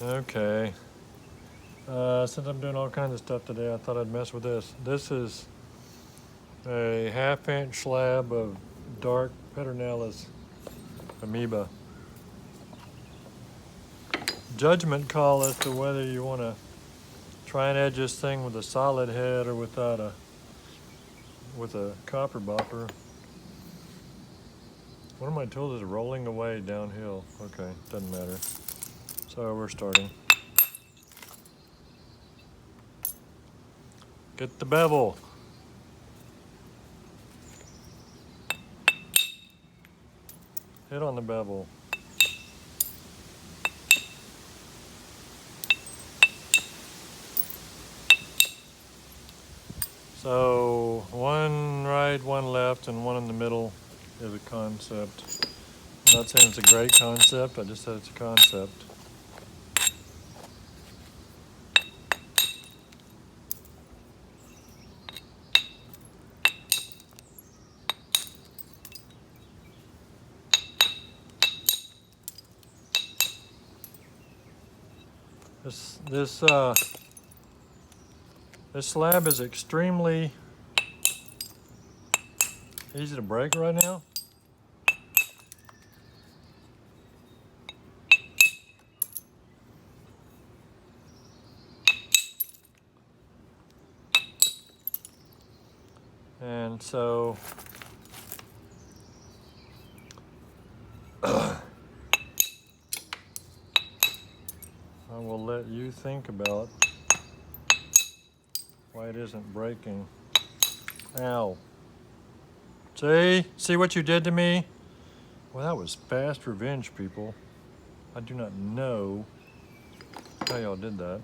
Okay. Since I'm doing all kinds of stuff today, I thought I'd mess with this. This is a 1/2-inch slab of dark pedernales amoeba. Judgment call as to whether you want to try and edge this thing with a solid head or with a copper bopper. One of my tools is rolling away downhill. Okay, doesn't matter. So we're starting. Get the bevel. Hit on the bevel. So one right, one left, and one in the middle is a concept. I'm not saying it's a great concept, I just said it's a concept. This slab is extremely easy to break right now. And so I will let you think about why it isn't breaking. Ow. See what you did to me? Well, that was fast revenge, people. I do not know how y'all did that.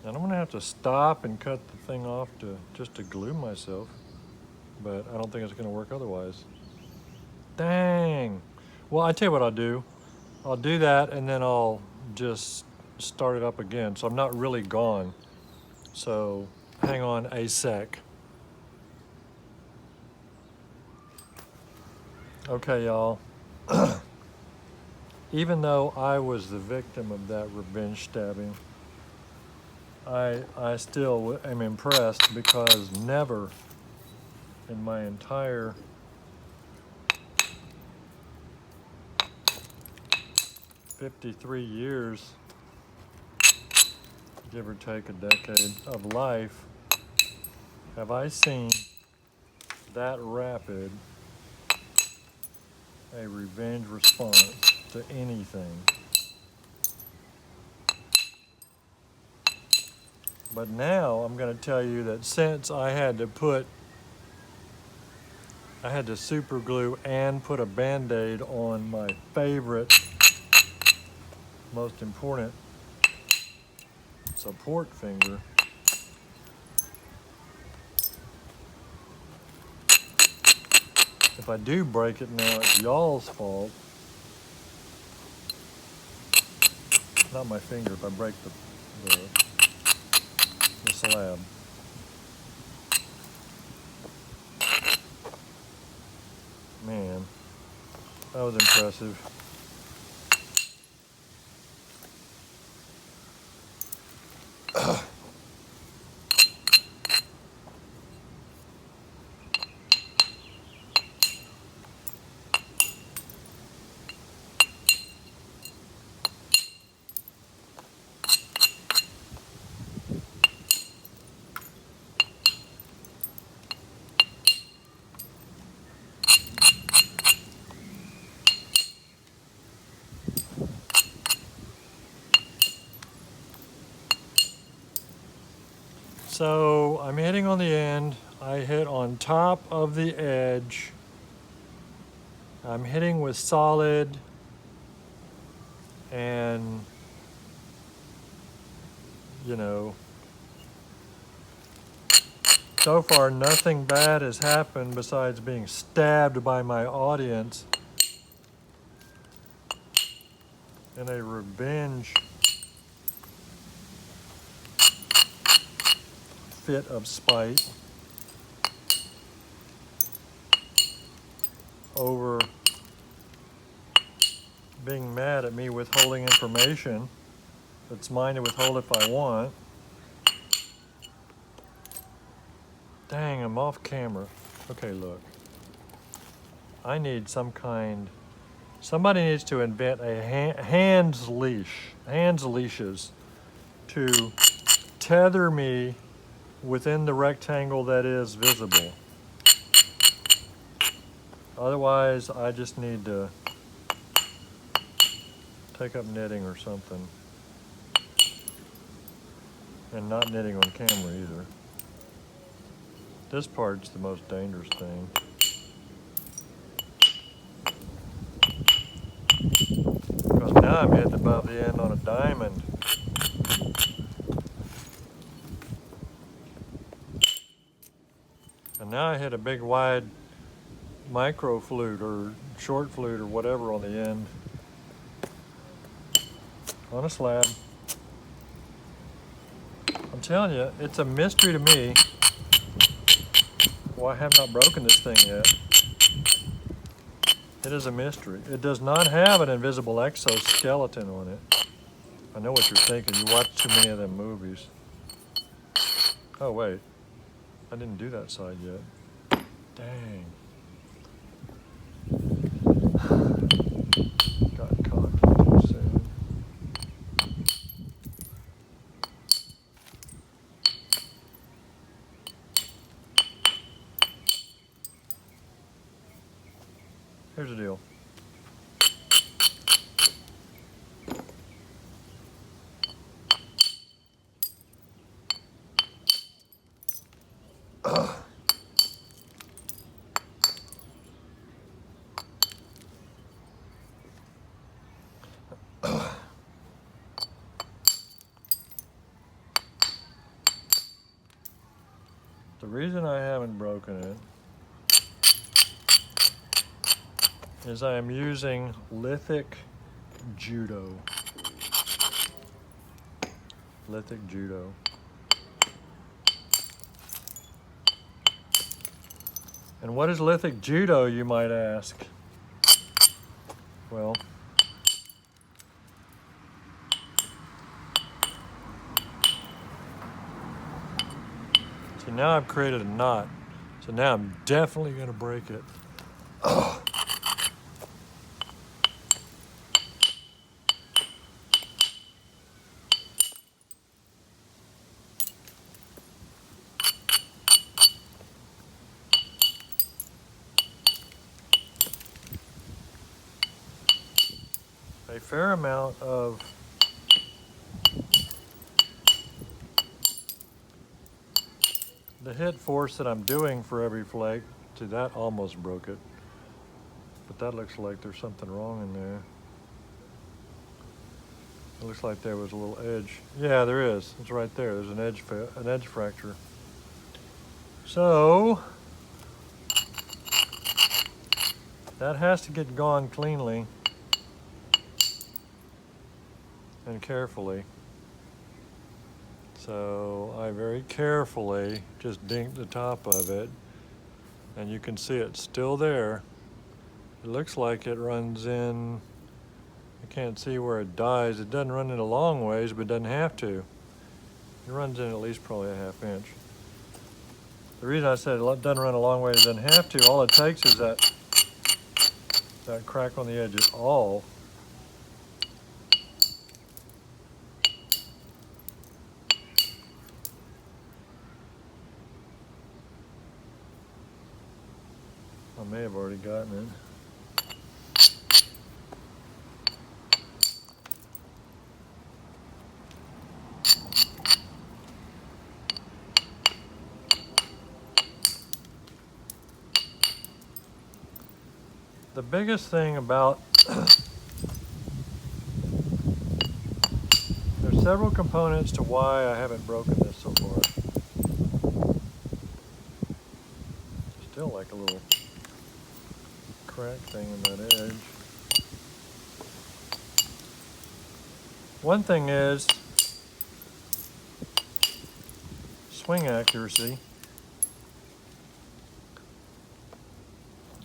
And I'm gonna have to stop and cut the thing off just to glue myself, but I don't think it's gonna work otherwise. Dang. Well, I tell you what I'll do. I'll do that and then I'll just start it up again. So I'm not really gone. So hang on a sec. Okay, y'all. Even though I was the victim of that revenge stabbing, I still am impressed because never in my entire $53, give or take a decade of life, have I seen that rapid a revenge response to anything. But now I'm going to tell you that since I had to super glue and put a Band-Aid on my favorite, most important support finger, if I do break it now, it's y'all's fault. Not my finger, if I break the slab. Man, that was impressive. So I'm hitting on the end. I hit on top of the edge. I'm hitting with solid, and you know, so far nothing bad has happened besides being stabbed by my audience in a revenge fit of spite over being mad at me withholding information that's mine to withhold if I want. Dang, I'm off camera. Okay, look. I need somebody needs to invent a hands leashes to tether me within the rectangle that is visible. Otherwise, I just need to take up knitting or something. And not knitting on camera either. This part's the most dangerous thing. Because now I'm hitting above the end on a diamond. And now I hit a big wide micro flute or short flute or whatever on the end. On a slab. I'm telling you, it's a mystery to me why I have not broken this thing yet. It is a mystery. It does not have an invisible exoskeleton on it. I know what you're thinking. You watch too many of them movies. Oh, wait. I didn't do that side yet. Dang. Got caught too soon. Here's the deal. The reason I haven't broken it is I am using Lithic judo. Lithic judo. And what is Lithic judo, you might ask? Well, see, now I've created a knot. So now I'm definitely going to break it. A fair amount of the hit force that I'm doing for every flake, see, that almost broke it. But that looks like there's something wrong in there. It looks like there was a little edge. Yeah, there is. It's right there. There's an edge fracture. So that has to get gone cleanly and carefully. So I very carefully just dinked the top of it, and you can see it's still there. It looks like it runs in, I can't see where it dies. It doesn't run in a long ways, but it doesn't have to. It runs in at least probably a ½ inch. The reason I said it doesn't run a long way, it doesn't have to, all it takes is that crack on the edge is all. I may have already gotten it. The biggest thing about, there's several components to why I haven't broken this so far. Still like a little crack thing in that edge. One thing is swing accuracy.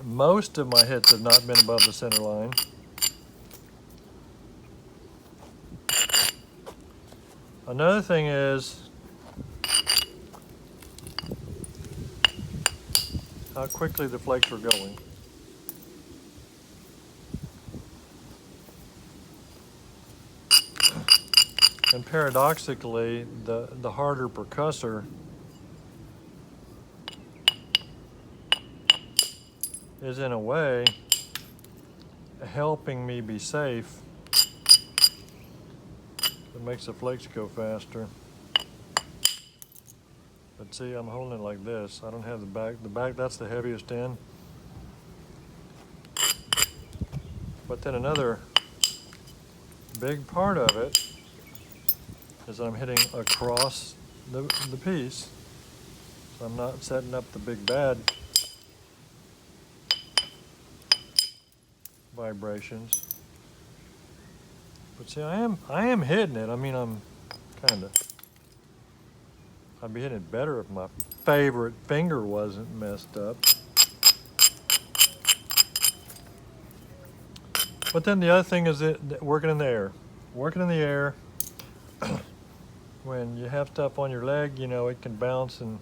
Most of my hits have not been above the center line. Another thing is how quickly the flakes are going. And paradoxically, the harder percussor is in a way helping me be safe. It makes the flakes go faster. But see, I'm holding it like this. I don't have the back. The back, that's the heaviest end. But then another big part of it is that I'm hitting across the piece. So I'm not setting up the big bad vibrations. But see, I am hitting it. I mean, I'm kind of. I'd be hitting it better if my favorite finger wasn't messed up. But then the other thing is that working in the air. Working in the air, when you have stuff on your leg, you know, it can bounce, and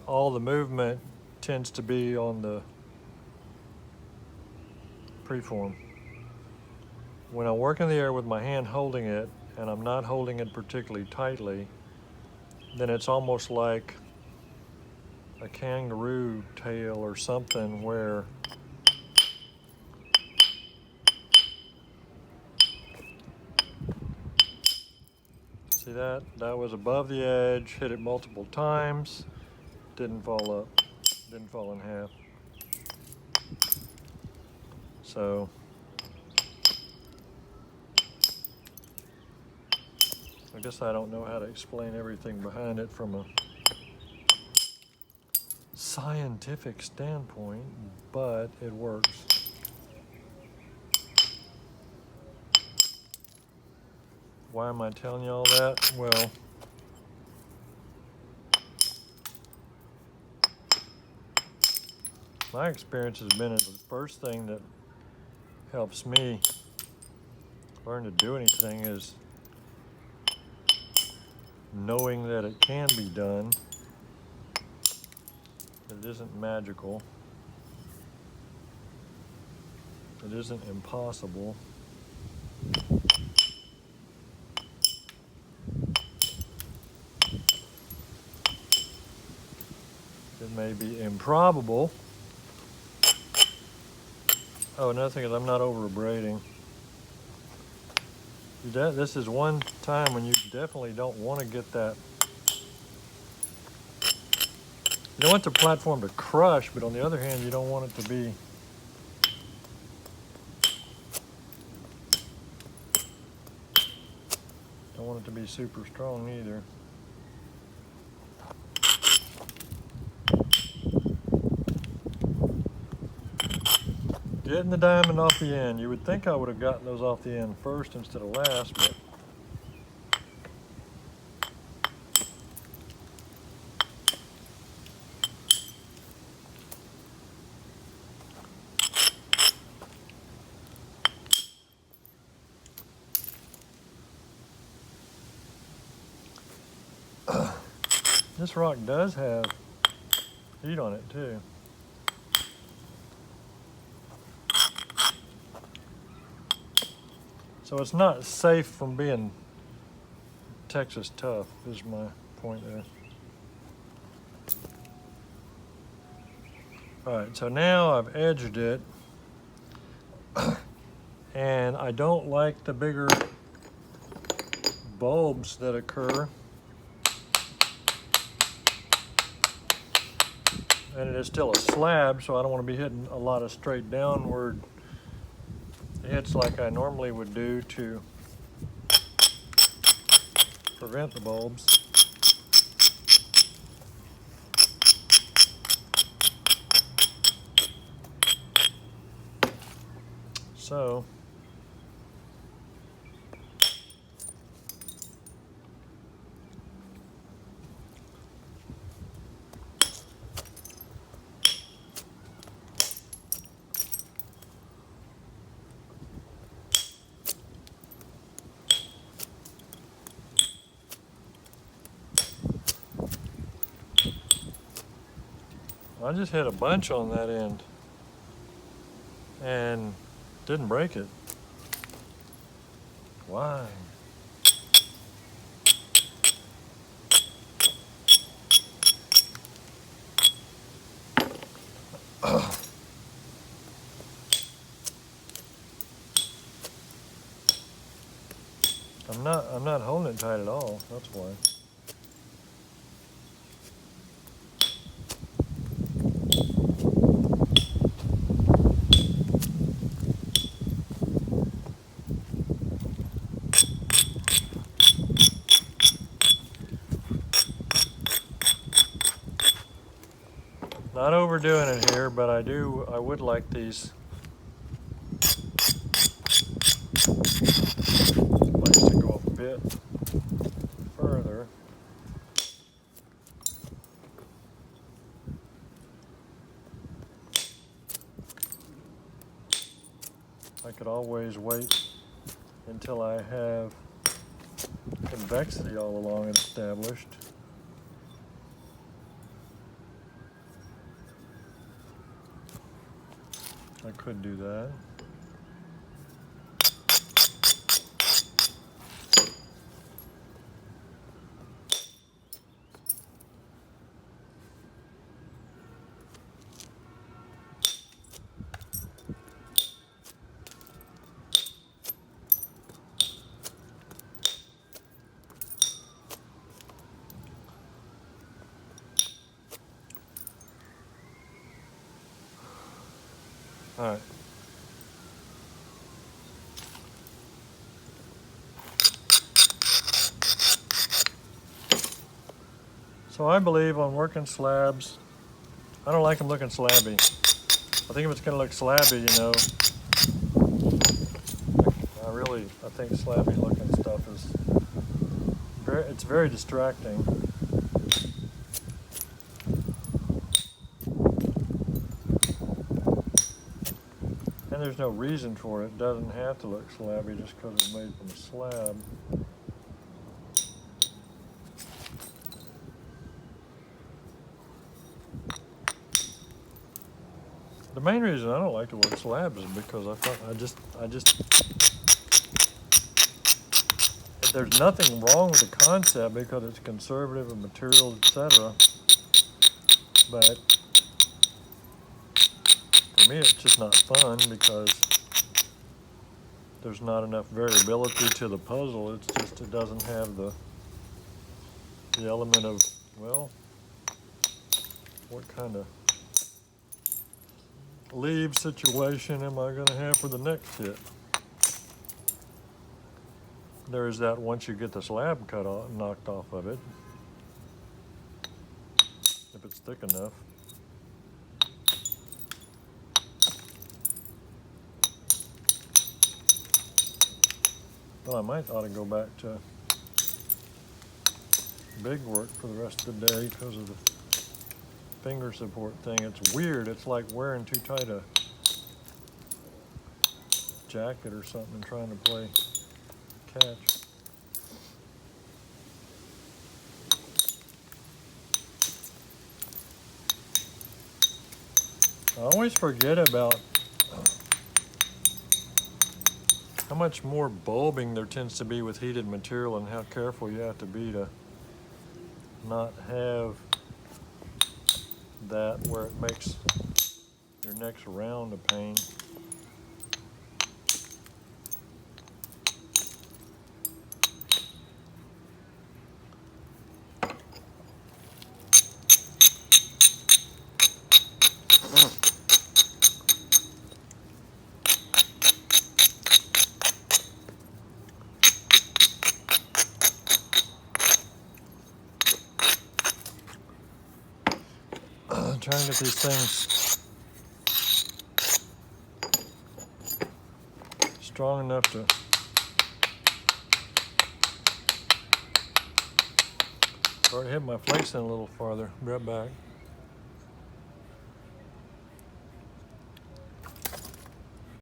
all the movement tends to be on the preform. When I work in the air with my hand holding it, and I'm not holding it particularly tightly, then it's almost like a kangaroo tail or something where see that was above the edge, hit it multiple times, didn't fall up, didn't fall in half. So I guess I don't know how to explain everything behind it from a scientific standpoint, but it works. Why am I telling you all that? Well, my experience has been that the first thing that helps me learn to do anything is knowing that it can be done. It isn't magical. It isn't impossible. It may be improbable. Oh, another thing is I'm not over abrading. This is one time when you definitely don't want to get that. You don't want the platform to crush, but on the other hand, you don't want it to be super strong either. Getting the diamond off the end. You would think I would have gotten those off the end first instead of last, but this rock does have heat on it too. So it's not safe from being Texas tough, is my point there. All right, so now I've edged it, and I don't like the bigger bulbs that occur. And it is still a slab, so I don't want to be hitting a lot of straight downward hits like I normally would do to prevent the bulbs. So I just hit a bunch on that end and didn't break it. Why? I'm not holding it tight at all. That's why. Not overdoing it here, but I would like these legs to go a bit further. I could always wait until I have convexity all along and established. I could do that. All right. So I believe on working slabs, I don't like them looking slabby. I think if it's going to look slabby, you know, I think slabby looking stuff is it's very distracting. And there's no reason for it. It doesn't have to look slabby just because it's made from a slab. The main reason I don't like to work slabs is because I just there's nothing wrong with the concept because it's conservative of materials, etc. But for me, it's just not fun because there's not enough variability to the puzzle. It's just it doesn't have the element of, well, what kind of leave situation am I going to have for the next hit? There is that once you get the slab cut off, knocked off of it, if it's thick enough. Well, I might ought to go back to big work for the rest of the day because of the finger support thing. It's weird. It's like wearing too tight a jacket or something and trying to play catch. I always forget about how much more bulbing there tends to be with heated material and how careful you have to be to not have that where it makes your next round a pain. Trying to get these things strong enough to start hitting my flakes in a little farther. Be right back.